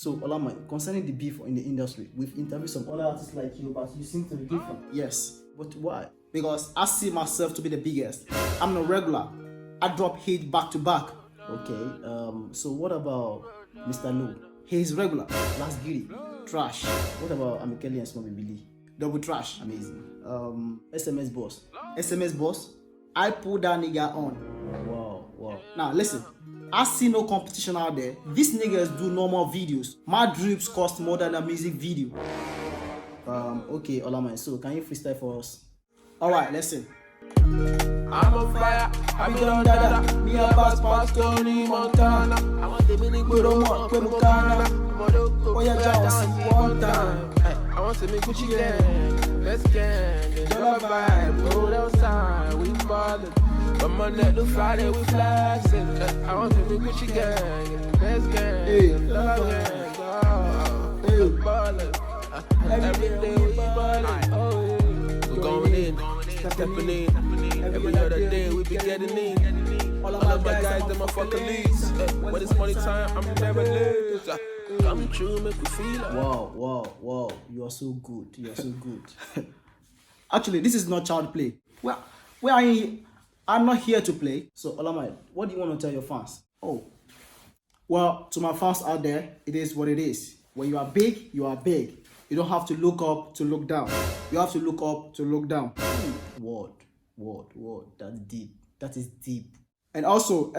So, Olama, concerning the beef in the industry, we've interviewed some other artists like you, but you seem to be different. Yes, but why? Because I see myself to be the biggest. I'm not regular. I drop hit back to back. Okay, so what about Mr. Lou? He's regular. That's Giri. Trash. What about Amikeli and Small Billy? Double trash. Amazing. SMS Boss. SMS Boss? I put that nigga on. Wow. Now listen. I see no competition out there. These niggas do normal videos. My drips cost more than a music video. Okay, Olama, so can you freestyle for us? Alright, listen. I'm a fire, I'm a dada, me a pass Tony Montana. I want the mini Gurumo, Kwemukana. Oh yeah, just one time. I want to make Gucci gang, let's gang. Dollar vibe, go outside, we ballin'. From Monday to Friday, we flexing. I want to make Gucci gang, let's gang. Dollar gang, go, we ballin'. Every day we ballin', we're going in, stepping in. Every other day we be getting in. All of my guys, them motherfucking leads. When it's money time, I'm never late. Come true, make me feel it. Wow. You are so good. Actually, this is not child play. Well, I'm not here to play. So, Olama, what do you want to tell your fans? Oh, well, to my fans out there, it is what it is. When you are big, you are big. You don't have to look up to look down. You have to look up to look down. Word. That's deep. That is deep. And also,